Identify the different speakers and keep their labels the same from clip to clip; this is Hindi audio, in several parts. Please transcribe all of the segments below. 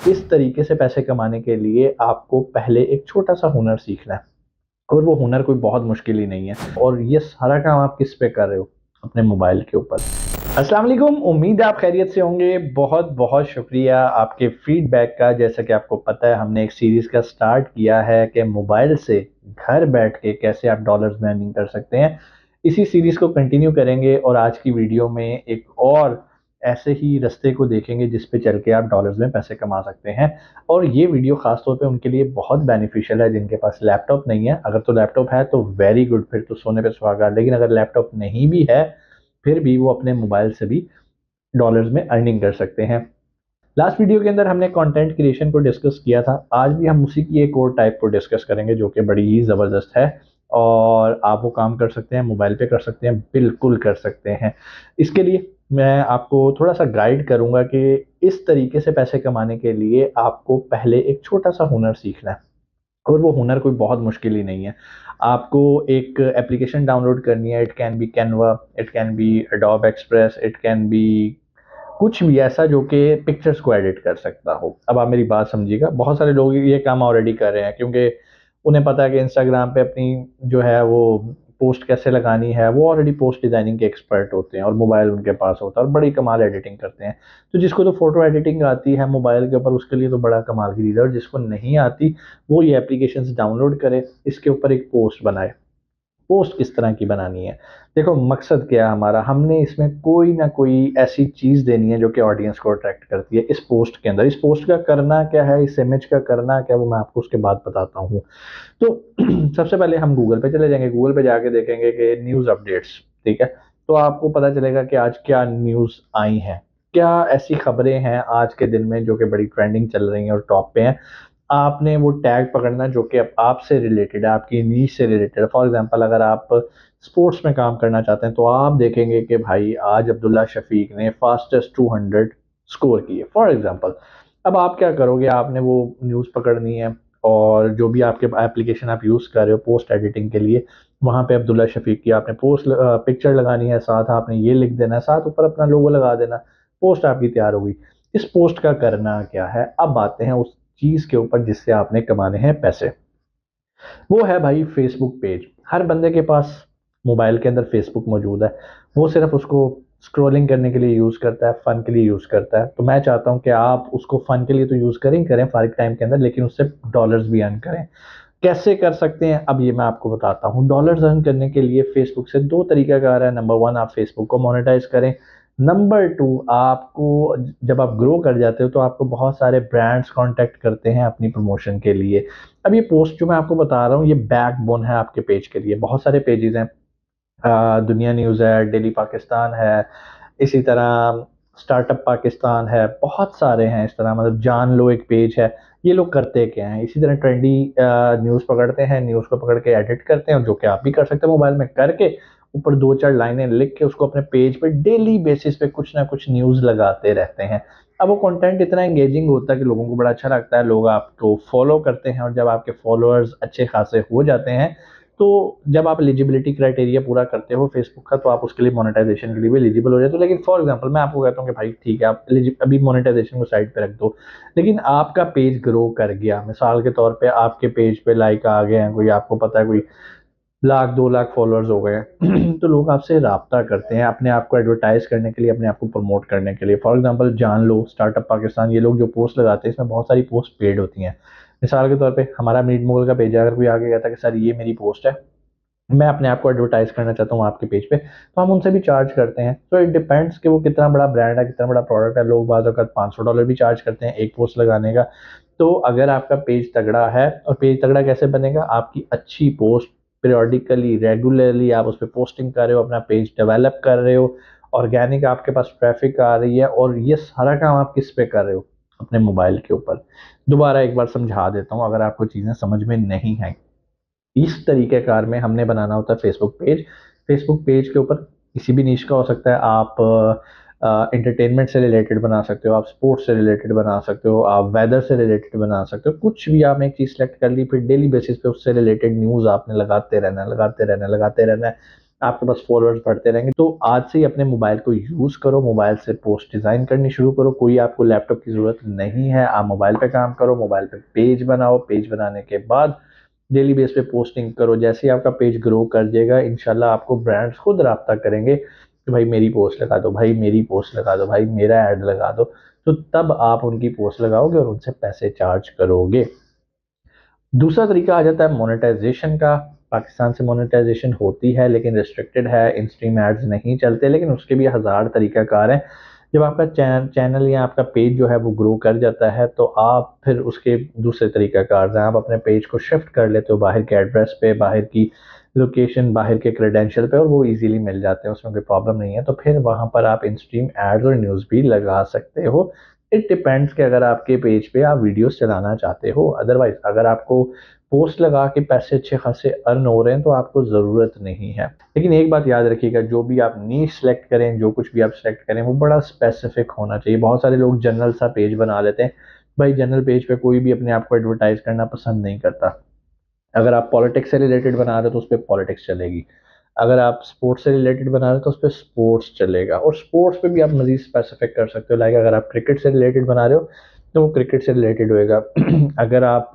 Speaker 1: इस तरीके से पैसे कमाने के लिए आपको पहले एक छोटा-सा हुनर सीखना है और वो हुनर कोई बहुत मुश्किल ही नहीं है और ये सारा काम आप किस पे कर रहे हो? अपने मोबाइल के ऊपर। अस्सलाम वालेकुम, उम्मीद है आप खैरियत से होंगे। बहुत-बहुत शुक्रिया आपके फीडबैक का। जैसा कि आपको पता है हमने एक सीरीज़ का स्टार्ट किया है कि मोबाइल से घर बैठ के कैसे आप डॉलर्स में अर्निंग कर सकते हैं। इसी सीरीज़ को कंटिन्यू करेंगे और आज की वीडियो में एक और ऐसे ही रास्ते को देखेंगे जिस पे चल के आप डॉलर्स में पैसे कमा सकते हैं। और ये वीडियो ख़ास तौर पे उनके लिए बहुत बेनिफिशियल है जिनके पास लैपटॉप नहीं है। अगर तो लैपटॉप है तो वेरी गुड, फिर तो सोने पे सुहागा। लेकिन अगर लैपटॉप नहीं भी है, फिर भी वो अपने मोबाइल से भी डॉलर्स में अर्निंग कर सकते हैं। लास्ट वीडियो के अंदर हमने कंटेंट क्रिएशन को डिस्कस किया था। आज भी हम उसी की एक और टाइप को डिस्कस करेंगे जो कि बड़ी ही ज़बरदस्त है और आप वो काम कर सकते हैं, मोबाइल पे कर सकते हैं, बिल्कुल कर सकते हैं। इसके लिए मैं आपको थोड़ा-सा गाइड करूँगा कि इस तरीके से पैसे कमाने के लिए आपको पहले एक छोटा-सा हुनर सीखना है और वो हुनर कोई बहुत मुश्किल ही नहीं है। आपको एक एप्लीकेशन डाउनलोड करनी है, it can be Canva, it can be adobe express, it can be कुछ भी ऐसा जो कि पिक्चर्स को एडिट कर सकता हो। अब आप मेरी बात समझिएगा, बहुत सारे लोग ये काम ऑलरेडी कर रहे हैं क्योंकि उन्हें पता है कि इंस्टाग्राम पे अपनी जो है वो पोस्ट कैसे लगानी है, वो ऑलरेडी पोस्ट डिज़ाइनिंग के एक्सपर्ट होते हैं और मोबाइल उनके पास होता है और बड़ी कमाल एडिटिंग करते हैं। तो जिसको तो फ़ोटो एडिटिंग आती है मोबाइल के ऊपर उसके लिए तो बड़ा कमाल की चीज़ है और जिसको नहीं आती, वो ये एप्लीकेशंस डाउनलोड करे, इसके ऊपर एक पोस्ट बनाए। पोस्ट किस तरह की बनानी है? देखो मकसद क्या है हमारा, हमने इसमें कोई ना कोई ऐसी चीज़ देनी है जो कि ऑडियंस को अट्रैक्ट करती है इस पोस्ट के अंदर। इस पोस्ट का करना क्या है, इस इमेज का करना क्या है, वो मैं आपको उसके बाद बताता हूँ। तो सबसे पहले हम गूगल पे चले जाएँगे, गूगल पे जाके देखेंगे कि न्यूज़ अपडेट्स, ठीक है? तो आपको पता चलेगा कि आज क्या न्यूज़ आई हैं, क्या ऐसी खबरें हैं आज के दिन में जो कि बड़ी ट्रेंडिंग चल रही हैं और टॉप पे हैं। आपने वो टैग पकड़ना जो कि अब आपसे रिलेटेड है, आपकी नीश से रिलेटेड है। फॉर एग्ज़ाम्पल अगर आप स्पोर्ट्स में काम करना चाहते हैं, तो आप देखेंगे कि भाई आज अब्दुल्ला शफ़ीक ने फ़ास्टेस्ट 200 स्कोर किए, फॉर एग्ज़ाम्पल। अब आप क्या करोगे, आपने वो न्यूज़ पकड़नी है और जो भी आपके एप्लीकेशन आप यूज़ कर रहे हो पोस्ट एडिटिंग के लिए, वहाँ पे अब्दुल्ला शफ़ीक की आपने पिक्चर लगानी है, साथ आपने ये लिख देना है, साथ ऊपर अपना लोगो लगा देना, पोस्ट आपकी तैयार हो गई। इस पोस्ट का करना क्या है? अब आते हैं उस चीज़ के ऊपर जिससे आपने कमाने हैं पैसे। वो है भाई फ़ेसबुक पेज। हर बंदे के पास मोबाइल के अंदर फ़ेसबुक मौजूद है। वो सिर्फ़ उसको स्क्रॉलिंग करने के लिए यूज़ करता है, फ़न के लिए यूज़ करता है। तो मैं चाहता हूँ कि आप उसको फ़न के लिए तो यूज़ करें ही करें फ़ारिग टाइम के अंदर, लेकिन उससे डॉलर्स भी अर्न करें। कैसे कर सकते हैं? अब ये मैं आपको बताता हूँ। डॉलर्स अर्न करने के लिए फ़ेसबुक से 2 तरीकाकार है। नंबर 1 आप फ़ेसबुक को मोनेटाइज़ करें। नंबर 2 आपको जब आप ग्रो कर जाते हो तो आपको बहुत सारे ब्रांड्स कॉन्टैक्ट करते हैं अपनी प्रमोशन के लिए। अब ये पोस्ट जो मैं आपको बता रहा हूँ ये बैकबोन है आपके पेज के लिए। बहुत सारे पेजेज़ हैं, दुनिया न्यूज़ है, डेली पाकिस्तान है, इसी तरह स्टार्टअप पाकिस्तान है, बहुत सारे हैं इस तरह, मतलब जान लो एक पेज है। ये लोग करते क्या हैं, इसी तरह ट्रेंडी न्यूज़ पकड़ते हैं, न्यूज़ को पकड़ के एडिट करते हैं, जो कि आप भी कर सकते हैं मोबाइल में करके, ऊपर 2-4 लाइनें लिख के उसको अपने पेज पे डेली बेसिस पे कुछ ना कुछ न्यूज़ लगाते रहते हैं। अब वो कंटेंट इतना एंगेजिंग होता है कि लोगों को बड़ा अच्छा लगता है, लोग आपको फॉलो करते हैं और जब आपके फॉलोअर्स अच्छे खासे हो जाते हैं, तो जब आप एलिजिबिलिटी क्राइटेरिया पूरा करते हो फेसबुक का, तो आप उसके लिए मोनेटाइजेशन के लिए भी एलिजिबल हो जाते हो। लेकिन फॉर एग्जांपल मैं आपको कहता हूँ कि भाई ठीक है, आप अभी मोनेटाइजेशन को साइड पे रख दो, लेकिन आपका पेज ग्रो कर गया, मिसाल के तौर पे आपके पेज पे लाइक आ गए हैं, कोई आपको पता है कोई लाख 2 लाख फॉलोअर्स हो गए हैं तो लोग आपसे राब्ता करते हैं अपने आप को एडवर्टाइज करने के लिए, अपने आप को प्रमोट करने के लिए। फॉर एग्जांपल जान लो, स्टार्टअप पाकिस्तान, ये लोग जो पोस्ट लगाते हैं इसमें बहुत सारी पोस्ट पेड होती हैं। मिसाल के तौर पे हमारा मीट मोगल का पेज है, अगर कोई आगे कहता है कि सर ये मेरी पोस्ट है, मैं अपने आप को एडवर्टाइज करना चाहता हूँ आपके पेज पे, तो हम उनसे भी चार्ज करते हैं। तो इट डिपेंड्स कि वो कितना बड़ा ब्रांड है, कितना बड़ा प्रोडक्ट है। लोग बाज़ औक़ात $500 भी चार्ज करते हैं एक पोस्ट लगाने का। तो अगर आपका पेज तगड़ा है, और पेज तगड़ा कैसे बनेगा, आपकी अच्छी पोस्ट पीरियडिकली रेगुलरली आप उस पे पोस्टिंग कर रहे हो, अपना पेज डेवलप कर रहे हो, ऑर्गेनिक आपके पास ट्रैफिक आ रही है, और ये सारा काम आप किस पे कर रहे हो, अपने मोबाइल के ऊपर। दोबारा एक बार समझा देता हूँ अगर आपको चीज़ें समझ में नहीं आई। इस तरीक़ेकार में हमने बनाना होता है फेसबुक पेज। फेसबुक पेज के ऊपर किसी भी निश का हो सकता है, आप एंटरटेनमेंट से रिलेटेड बना सकते हो, आप स्पोर्ट्स से रिलेटेड बना सकते हो, आप वेदर से रिलेटेड बना सकते हो, कुछ भी आपने एक चीज़ सेलेक्ट कर ली, फिर डेली बेसिस पे उससे रिलेटेड न्यूज़ आपने लगाते रहना है, लगाते रहना है, लगाते रहना है। आपके पास फॉलोअर्स बढ़ते रहेंगे। तो आज से ही अपने मोबाइल को यूज़ करो, मोबाइल से पोस्ट डिज़ाइन करनी शुरू करो। कोई आपको लैपटॉप की ज़रूरत नहीं है, आप मोबाइल पे काम करो, मोबाइल पे पेज बनाओ, पेज बनाने के बाद डेली बेस पे पोस्टिंग करो। जैसे ही आपका पेज ग्रो कर जाएगा, इंशाल्लाह आपको ब्रांड्स खुद राब्ता करेंगे कि भाई मेरी पोस्ट लगा दो, भाई मेरी पोस्ट लगा दो, भाई मेरा ऐड लगा दो। तो तब आप उनकी पोस्ट लगाओगे और उनसे पैसे चार्ज करोगे। दूसरा तरीका आ जाता है मोनेटाइजेशन का। पाकिस्तान से मोनेटाइजेशन होती है लेकिन रिस्ट्रिक्टेड है, इन स्ट्रीम एड्स नहीं चलते, लेकिन उसके भी हज़ार तरीकाकार हैं। जब आपका चैनल या आपका पेज जो है वो ग्रो कर जाता है तो आप फिर उसके दूसरे तरीकाकार हैं, आप अपने पेज को शिफ्ट कर लेते हो बाहर के एड्रेस पे, बाहर की लोकेशन, बाहर के क्रेडेंशियल पे, और वो इजीली मिल जाते हैं, उसमें कोई प्रॉब्लम नहीं है। तो फिर वहाँ पर आप इन स्ट्रीम एड्स और न्यूज़ भी लगा सकते हो। इट डिपेंड्स कि अगर आपके पेज पे आप वीडियोस चलाना चाहते हो। अदरवाइज अगर आपको पोस्ट लगा के पैसे अच्छे खासे अर्न हो रहे हैं तो आपको ज़रूरत नहीं है। लेकिन एक बात याद रखिएगा, जो भी आप नीश सेलेक्ट करें, जो कुछ भी आप सेलेक्ट करें, वो बड़ा स्पेसिफिक होना चाहिए। बहुत सारे लोग जनरल सा पेज बना लेते हैं। भाई जनरल पेज पे कोई भी अपने आप को एडवर्टाइज करना पसंद नहीं करता। अगर आप पॉलिटिक्स से रिलेटेड बना रहे हो तो उस पर पॉलिटिक्स चलेगी, अगर आप स्पोर्ट्स से रिलेटेड बना रहे हो तो उस पर स्पोर्ट्स चलेगा, और स्पोर्ट्स पे भी आप मजीद स्पेसिफिक कर सकते हो। लाइक अगर आप क्रिकेट से रिलेटेड बना रहे हो तो वो क्रिकेट से रिलेटेड होएगा। अगर आप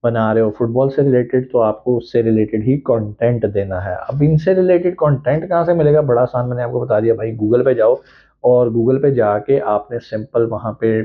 Speaker 1: बना रहे हो फुटबॉल से रिलेटेड तो आपको उससे रिलेटेड ही कंटेंट देना है। अब इनसे रिलेटेड कंटेंट कहाँ से मिलेगा? बड़ा आसान, मैंने आपको बता दिया। भाई गूगल पे जाओ, और गूगल पे जाके आपने सिंपल वहाँ पे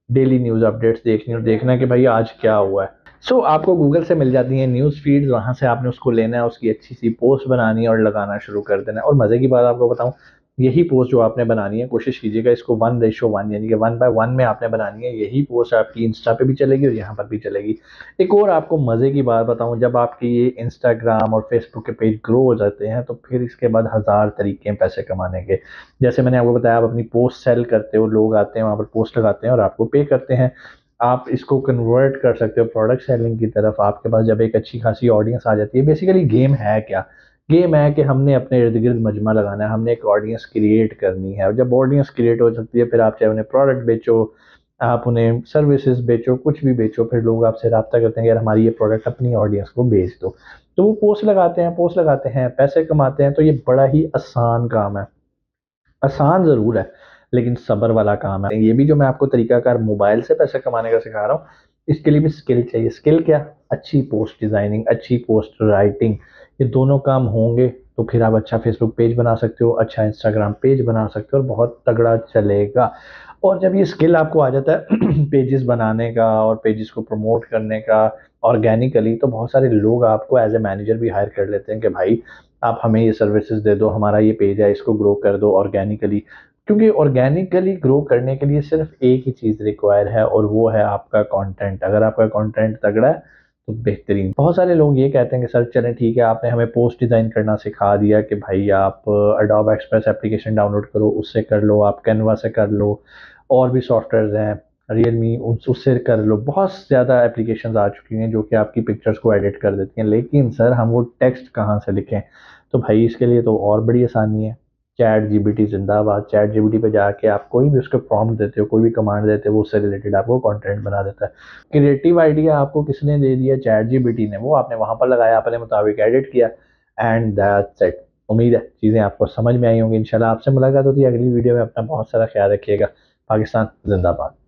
Speaker 1: डेली न्यूज़ अपडेट्स देखनी और देखना है कि भाई आज क्या हुआ है। आपको गूगल से मिल जाती हैं न्यूज़ फीड्स, वहाँ से आपने उसको लेना है, उसकी अच्छी सी पोस्ट बनानी है और लगाना शुरू कर देना है। और मज़े की बात आपको बताऊँ, यही पोस्ट जो आपने बनानी है, कोशिश कीजिएगा इसको 1:1 यानी कि 1/1 में आपने बनानी है। यही पोस्ट आपकी इंस्टा पे भी चलेगी और यहाँ पर भी चलेगी। एक और आपको मज़े की बात बताऊँ, जब आपकी ये इंस्टाग्राम और फेसबुक के पेज ग्रो हो जाते हैं तो फिर इसके बाद हज़ार तरीके हैं पैसे कमाने के। जैसे मैंने आपको बताया, आप अपनी पोस्ट सेल करते हो, लोग आते हैं वहाँ पर पोस्ट लगाते हैं और आपको पे करते हैं। आप इसको कन्वर्ट कर सकते हो प्रोडक्ट सेलिंग की तरफ। आपके पास जब एक अच्छी खासी ऑडियंस आ जाती है, बेसिकली गेम है क्या? गेम है कि हमने अपने इर्द गिर्द मजमा लगाना है, हमने एक ऑडियंस क्रिएट करनी है, और जब ऑडियंस क्रिएट हो सकती है फिर आप चाहे उन्हें प्रोडक्ट बेचो, आप उन्हें सर्विसेज बेचो, कुछ भी बेचो, फिर लोग आपसे रब्ता करते हैं कि यार हमारी ये प्रोडक्ट अपनी ऑडियंस को बेच दो। तो वो पोस्ट लगाते हैं, पैसे कमाते हैं। तो ये बड़ा ही आसान काम है, आसान ज़रूर है लेकिन सब्र वाला काम है। ये भी जो मैं आपको तरीकाकार मोबाइल से पैसे कमाने का सिखा रहा हूँ, इसके लिए भी स्किल चाहिए। स्किल क्या? अच्छी पोस्ट डिज़ाइनिंग, अच्छी पोस्ट राइटिंग। ये दोनों काम होंगे तो फिर आप अच्छा फेसबुक पेज बना सकते हो, अच्छा इंस्टाग्राम पेज बना सकते हो और बहुत तगड़ा चलेगा। और जब ये स्किल आपको आ जाता है पेजेस बनाने का और पेजेस को प्रमोट करने का ऑर्गेनिकली, तो बहुत सारे लोग आपको एज ए मैनेजर भी हायर कर लेते हैं कि भाई आप हमें ये सर्विसेज दे दो, हमारा ये पेज है, इसको ग्रो कर दो ऑर्गेनिकली। क्योंकि ऑर्गेनिकली ग्रो करने के लिए सिर्फ एक ही चीज़ रिक्वायर है और वो है आपका कंटेंट। अगर आपका कंटेंट तगड़ा है तो बेहतरीन। बहुत सारे लोग ये कहते हैं कि सर चलें ठीक है, आपने हमें पोस्ट डिज़ाइन करना सिखा दिया कि भाई आप एडोब एक्सप्रेस एप्लीकेशन डाउनलोड करो, उससे कर लो, आप कैनवा से कर लो, और भी सॉफ्टवेयर्स हैं, रियलमी, उससे कर लो। बहुत ज़्यादा एप्लीकेशंस आ चुकी हैं जो कि आपकी पिक्चर्स को एडिट कर देती हैं, लेकिन सर हम वो टेक्स्ट कहाँ से लिखें? तो भाई इसके लिए तो और बड़ी आसानी है, चैट जीपीटी जिंदाबाद। चैट जीपीटी पे जाके आप कोई भी उसको प्रॉम्प्ट देते हो, कोई भी कमांड देते हो, वो उससे रिलेटेड आपको कंटेंट बना देता है। क्रिएटिव आइडिया आपको किसने दे दिया? चैट जीपीटी ने। वो आपने वहां पर लगाया, अपने मुताबिक एडिट किया, एंड दैट्स इट। उम्मीद है चीज़ें आपको समझ में आई होंगी। इंशाल्लाह आपसे मुलाकात होती है अगली वीडियो में। अपना बहुत सारा ख्याल रखिएगा। पाकिस्तान जिंदाबाद।